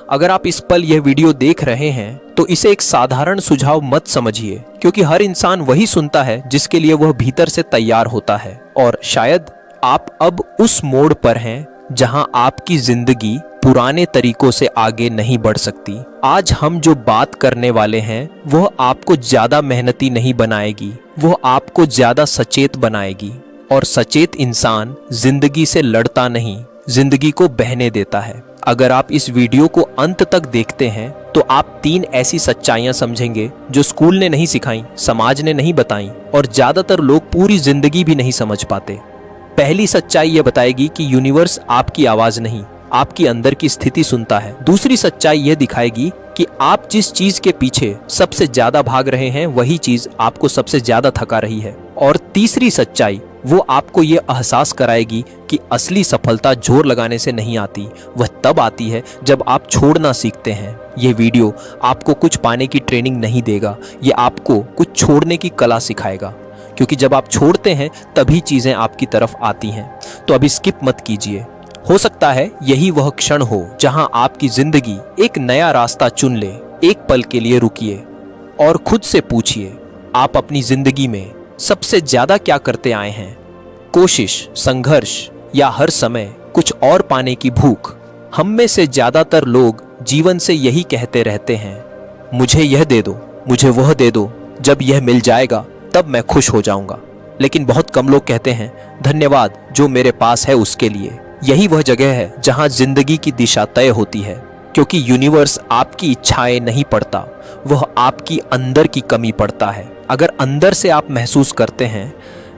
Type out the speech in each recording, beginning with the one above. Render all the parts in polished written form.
अगर आप इस पल यह वीडियो देख रहे हैं तो इसे एक साधारण सुझाव मत समझिए, क्योंकि हर इंसान वही सुनता है जिसके लिए वह भीतर से तैयार होता है। और शायद आप अब उस मोड़ पर हैं जहां आपकी जिंदगी पुराने तरीकों से आगे नहीं बढ़ सकती। आज हम जो बात करने वाले हैं वह आपको ज्यादा मेहनती नहीं बनाएगी, वह आपको ज्यादा सचेत बनाएगी। और सचेत इंसान जिंदगी से लड़ता नहीं, जिंदगी को बहने देता है। अगर आप इस वीडियो को अंत तक देखते हैं तो आप 3 ऐसी सच्चाइयां समझेंगे जो स्कूल ने नहीं सिखाई, समाज ने नहीं बताई और ज्यादातर लोग पूरी जिंदगी भी नहीं समझ पाते। पहली सच्चाई यह बताएगी कि यूनिवर्स आपकी आवाज नहीं, आपकी अंदर की स्थिति सुनता है। दूसरी सच्चाई यह दिखाएगी कि आप जिस चीज के पीछे सबसे ज्यादा भाग रहे हैं वही चीज आपको सबसे ज्यादा थका रही है। और तीसरी सच्चाई वो आपको ये एहसास कराएगी कि असली सफलता जोर लगाने से नहीं आती, वह तब आती है जब आप छोड़ना सीखते हैं। ये वीडियो आपको कुछ पाने की ट्रेनिंग नहीं देगा, ये आपको कुछ छोड़ने की कला सिखाएगा, क्योंकि जब आप छोड़ते हैं तभी चीजें आपकी तरफ आती हैं। तो अभी स्किप मत कीजिए। हो सकता है यही वह क्षण हो जहां आपकी जिंदगी एक नया रास्ता चुन ले। एक पल के लिए रुकिए और खुद से पूछिए, आप अपनी जिंदगी में सबसे ज्यादा क्या करते आए हैं? कोशिश, संघर्ष या हर समय कुछ और पाने की भूख? हम में से ज्यादातर लोग जीवन से यही कहते रहते हैं, मुझे यह दे दो, मुझे वह दे दो, जब यह मिल जाएगा तब मैं खुश हो जाऊंगा। लेकिन बहुत कम लोग कहते हैं, धन्यवाद जो मेरे पास है उसके लिए। यही वह जगह है जहां जिंदगी की दिशा तय होती है, क्योंकि यूनिवर्स आपकी इच्छाएं नहीं पढ़ता, वह आपकी अंदर की कमी पढ़ता है। अगर अंदर से आप महसूस करते हैं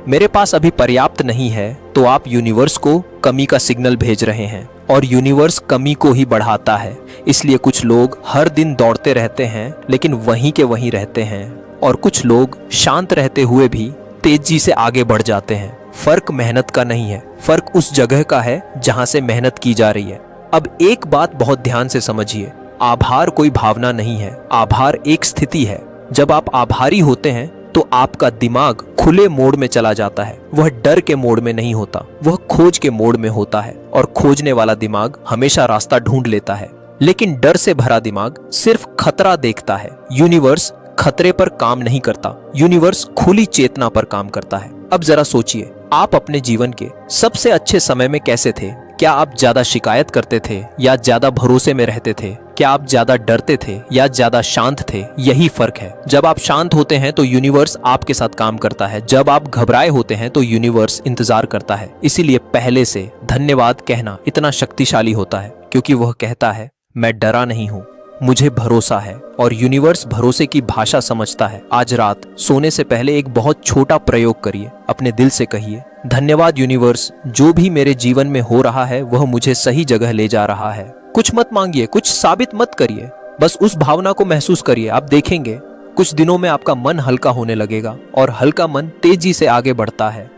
मेरे पास अभी पर्याप्त नहीं है, तो आप यूनिवर्स को कमी का सिग्नल भेज रहे हैं और यूनिवर्स कमी को ही बढ़ाता है। इसलिए कुछ लोग हर दिन दौड़ते रहते हैं लेकिन वहीं के वहीं रहते हैं, और कुछ लोग शांत रहते हुए भी तेजी से आगे बढ़ जाते हैं। फर्क मेहनत का नहीं है, फर्क उस जगह का है जहां से मेहनत की जा रही है। अब एक बात बहुत ध्यान से समझिए, आभार कोई भावना नहीं है, आभार एक स्थिति है। जब आप आभारी होते हैं तो आपका दिमाग खुले मोड में चला जाता है, वह डर के मोड में नहीं होता, वह खोज के मोड में होता है। और खोजने वाला दिमाग हमेशा रास्ता ढूंढ लेता है, लेकिन डर से भरा दिमाग सिर्फ खतरा देखता है। यूनिवर्स खतरे पर काम नहीं करता, यूनिवर्स खुली चेतना पर काम करता है। अब जरा सोचिए, आप अपने जीवन के सबसे अच्छे समय में कैसे थे? क्या आप ज्यादा शिकायत करते थे या ज्यादा भरोसे में रहते थे? क्या आप ज्यादा डरते थे या ज्यादा शांत थे? यही फर्क है। जब आप शांत होते हैं तो यूनिवर्स आपके साथ काम करता है, जब आप घबराए होते हैं तो यूनिवर्स इंतजार करता है। इसीलिए पहले से धन्यवाद कहना इतना शक्तिशाली होता है, क्योंकि वह कहता है मैं डरा नहीं हूँ, मुझे भरोसा है। और यूनिवर्स भरोसे की भाषा समझता है। आज रात सोने से पहले एक बहुत छोटा प्रयोग करिए, अपने दिल से कहिए, धन्यवाद यूनिवर्स, जो भी मेरे जीवन में हो रहा है वह मुझे सही जगह ले जा रहा है। कुछ मत मांगिए, कुछ साबित मत करिए, बस उस भावना को महसूस करिए। आप देखेंगे कुछ दिनों में आपका मन हल्का होने लगेगा, और हल्का मन तेजी से आगे बढ़ता है।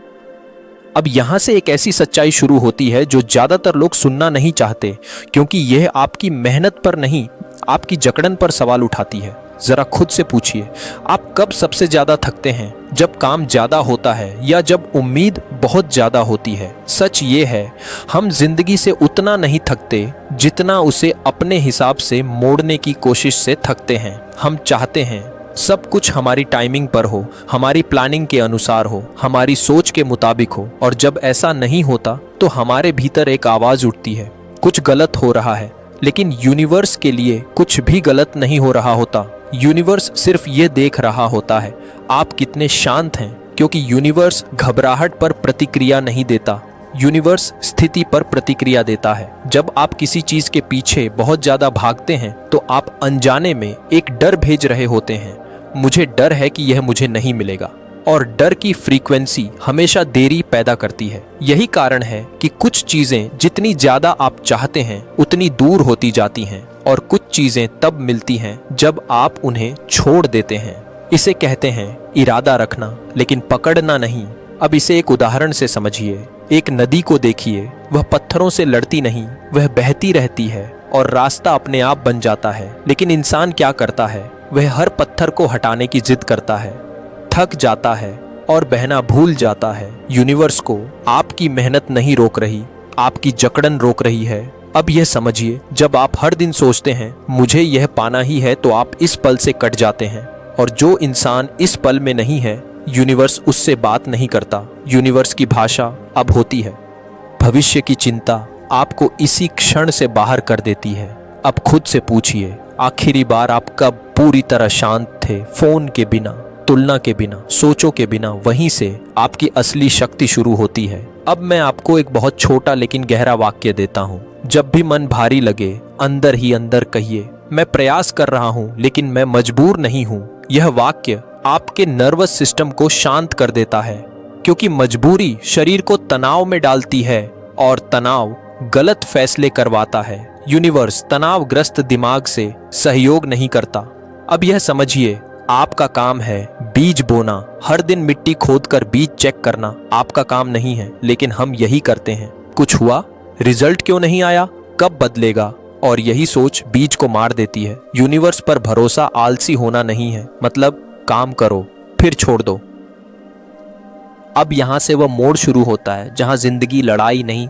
अब यहाँ से एक ऐसी सच्चाई शुरू होती है जो ज्यादातर लोग सुनना नहीं चाहते, क्योंकि यह आपकी मेहनत पर नहीं, आपकी जकड़न पर सवाल उठाती है। जरा खुद से पूछिए, आप कब सबसे ज्यादा थकते हैं? जब काम ज्यादा होता है या जब उम्मीद बहुत ज्यादा होती है? सच ये है, हम जिंदगी से उतना नहीं थकते जितना उसे अपने हिसाब से मोड़ने की कोशिश से थकते हैं। हम चाहते हैं सब कुछ हमारी टाइमिंग पर हो, हमारी प्लानिंग के अनुसार हो, हमारी सोच के मुताबिक हो, और जब ऐसा नहीं होता तो हमारे भीतर एक आवाज उठती है, कुछ गलत हो रहा है। लेकिन यूनिवर्स के लिए कुछ भी गलत नहीं हो रहा होता। यूनिवर्स सिर्फ ये देख रहा होता है आप कितने शांत हैं, क्योंकि यूनिवर्स घबराहट पर प्रतिक्रिया नहीं देता, यूनिवर्स स्थिति पर प्रतिक्रिया देता है। जब आप किसी चीज के पीछे बहुत ज्यादा भागते हैं तो आप अनजाने में एक डर भेज रहे होते हैं, मुझे डर है कि यह मुझे नहीं मिलेगा। और डर की फ्रीक्वेंसी हमेशा देरी पैदा करती है। यही कारण है कि कुछ चीजें जितनी ज्यादा आप चाहते हैं उतनी दूर होती जाती हैं, और कुछ चीजें तब मिलती हैं जब आप उन्हें छोड़ देते हैं। इसे कहते हैं इरादा रखना, लेकिन पकड़ना नहीं। अब इसे एक उदाहरण से समझिए। एक नदी को देखिए, वह पत्थरों से लड़ती नहीं, वह बहती रहती है और रास्ता अपने आप बन जाता है। लेकिन इंसान क्या करता है? वह हर पत्थर को हटाने की जिद करता है, थक जाता है और बहना भूल जाता है। यूनिवर्स को आपकी मेहनत नहीं रोक रही, आपकी जकड़न रोक रही है। अब यह समझिए, जब आप हर दिन सोचते हैं मुझे यह पाना ही है, तो आप इस पल से कट जाते हैं। और जो इंसान इस पल में नहीं है, यूनिवर्स उससे बात नहीं करता। यूनिवर्स की भाषा अब होती है भविष्य की चिंता आपको इसी क्षण से बाहर कर देती है। अब खुद से पूछिए, आखिरी बार आप कब पूरी तरह शांत थे? फोन के बिना, तुलना के बिना, सोचों के बिना। वहीं से आपकी असली शक्ति शुरू होती है। अब मैं आपको एक बहुत छोटा लेकिन गहरा वाक्य देता हूँ। जब भी मन भारी लगे, अंदर ही अंदर कहिए, मैं प्रयास कर रहा हूँ लेकिन मैं मजबूर नहीं हूँ। यह वाक्य आपके नर्वस सिस्टम को शांत कर देता है, क्योंकि मजबूरी शरीर को तनाव में डालती है और तनाव गलत फैसले करवाता है। यूनिवर्स तनावग्रस्त दिमाग से सहयोग नहीं करता। अब यह समझिए, आपका काम है बीज बोना। हर दिन मिट्टी खोदकर बीज चेक करना आपका काम नहीं है, लेकिन हम यही करते हैं। कुछ हुआ? रिजल्ट क्यों नहीं आया? कब बदलेगा? और यही सोच बीज को मार देती है। यूनिवर्स पर भरोसा आलसी होना नहीं है, मतलब काम करो फिर छोड़ दो। अब यहां से वह मोड़ शुरू होता है जहां जिंदगी लड़ाई नहीं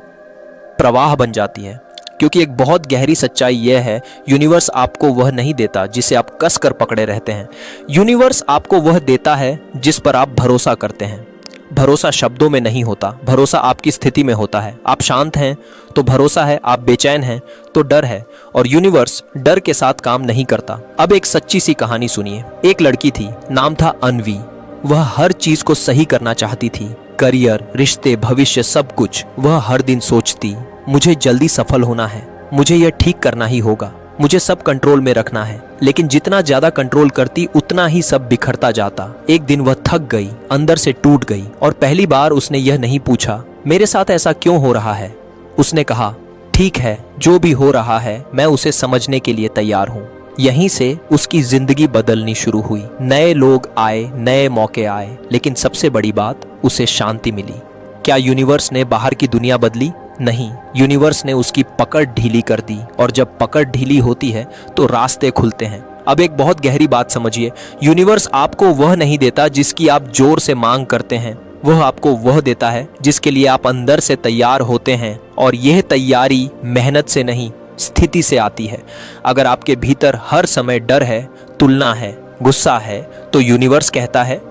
प्रवाह बन जाती है। क्योंकि एक बहुत गहरी सच्चाई यह है, यूनिवर्स आपको वह नहीं देता जिसे आप कस कर पकड़े रहते हैं। यूनिवर्स आपको वह देता है जिस पर आप भरोसा करते हैं। भरोसा शब्दों में नहीं होता, भरोसा आपकी स्थिति में होता है। आप शांत हैं तो भरोसा है, आप बेचैन हैं तो डर है। और यूनिवर्स डर के साथ काम नहीं करता। अब एक सच्ची सी कहानी सुनिए। एक लड़की थी, नाम था अन्वी। वह हर चीज को सही करना चाहती थी, करियर, रिश्ते, भविष्य, सब कुछ। वह हर दिन सोचती, मुझे जल्दी सफल होना है, मुझे यह ठीक करना ही होगा, मुझे सब कंट्रोल में रखना है। लेकिन जितना ज्यादा कंट्रोल करती उतना ही सब बिखरता जाता। एक दिन वह थक गई, अंदर से टूट गई और पहली बार उसने यह नहीं पूछा मेरे साथ ऐसा क्यों हो रहा है। उसने कहा, ठीक है, जो भी हो रहा है मैं उसे समझने के लिए तैयार हूँ। यहीं से उसकी जिंदगी बदलनी शुरू हुई। नए लोग आए, नए मौके आए, लेकिन सबसे बड़ी बात, उसे शांति मिली। क्या यूनिवर्स ने बाहर की दुनिया बदली? नहीं, यूनिवर्स ने उसकी पकड़ ढीली कर दी। और जब पकड़ ढीली होती है तो रास्ते खुलते हैं। अब एक बहुत गहरी बात समझिए, यूनिवर्स आपको वह नहीं देता जिसकी आप जोर से मांग करते हैं, वह आपको वह देता है जिसके लिए आप अंदर से तैयार होते हैं। और यह तैयारी मेहनत से नहीं, स्थिति से आती है। अगर आपके भीतर हर समय डर है, तुलना है, गुस्सा है, तो यूनिवर्स कहता है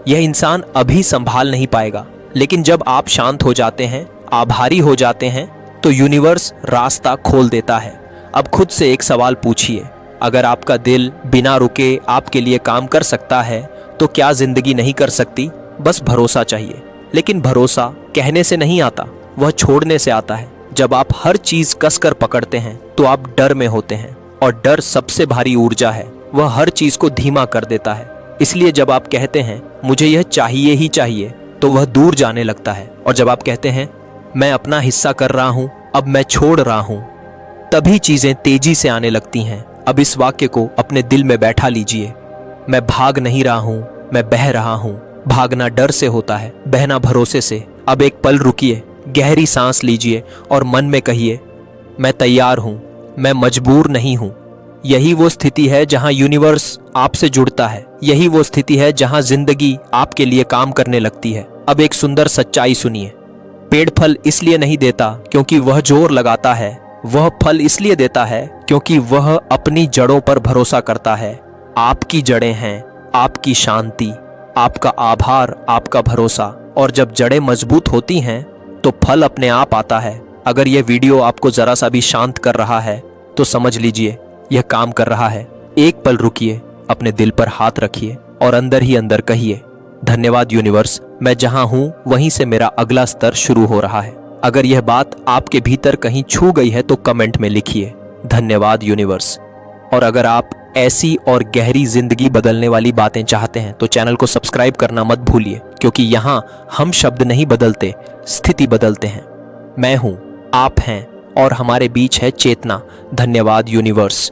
यह इंसान अभी संभाल नहीं पाएगा। लेकिन जब आप शांत हो जाते हैं, आभारी हो जाते हैं, तो यूनिवर्स रास्ता खोल देता है। अब खुद से एक सवाल पूछिए, अगर आपका दिल बिना रुके आपके लिए काम कर सकता है तो क्या जिंदगी नहीं कर सकती? बस भरोसा चाहिए। लेकिन भरोसा कहने से नहीं आता, वह छोड़ने से आता है। जब आप हर चीज कसकर पकड़ते हैं तो आप डर में होते हैं, और डर सबसे भारी ऊर्जा है, वह हर चीज को धीमा कर देता है। इसलिए जब आप कहते हैं मुझे यह चाहिए ही चाहिए, तो वह दूर जाने लगता है। और जब आप कहते हैं मैं अपना हिस्सा कर रहा हूं, अब मैं छोड़ रहा हूं, तभी चीजें तेजी से आने लगती हैं। अब इस वाक्य को अपने दिल में बैठा लीजिए, मैं भाग नहीं रहा हूं, मैं बह रहा हूं। भागना डर से होता है, बहना भरोसे से। अब एक पल रुकिए, गहरी सांस लीजिए और मन में कहिए, मैं तैयार हूं, मैं मजबूर नहीं हूं। यही वो स्थिति है जहां यूनिवर्स आपसे जुड़ता है। यही वो स्थिति है जहां जिंदगी आपके लिए काम करने लगती है। अब एक सुंदर सच्चाई सुनिए, पेड़ फल इसलिए नहीं देता क्योंकि वह जोर लगाता है, वह फल इसलिए देता है क्योंकि वह अपनी जड़ों पर भरोसा करता है। आपकी जड़ें हैं आपकी शांति, आपका आभार, आपका भरोसा। और जब जड़ें मजबूत होती हैं तो फल अपने आप आता है। अगर यह वीडियो आपको जरा सा भी शांत कर रहा है तो समझ लीजिए यह काम कर रहा है। एक पल रुकिए, अपने दिल पर हाथ रखिए और अंदर ही अंदर कहिए, धन्यवाद यूनिवर्स, मैं जहां हूं वहीं से मेरा अगला स्तर शुरू हो रहा है। अगर यह बात आपके भीतर कहीं छू गई है तो कमेंट में लिखिए, धन्यवाद यूनिवर्स। और अगर आप ऐसी और गहरी जिंदगी बदलने वाली बातें चाहते हैं तो चैनल को सब्सक्राइब करना मत भूलिए, क्योंकि यहाँ हम शब्द नहीं बदलते, स्थिति बदलते हैं। मैं हूं, आप हैं और हमारे बीच है चेतना। धन्यवाद यूनिवर्स।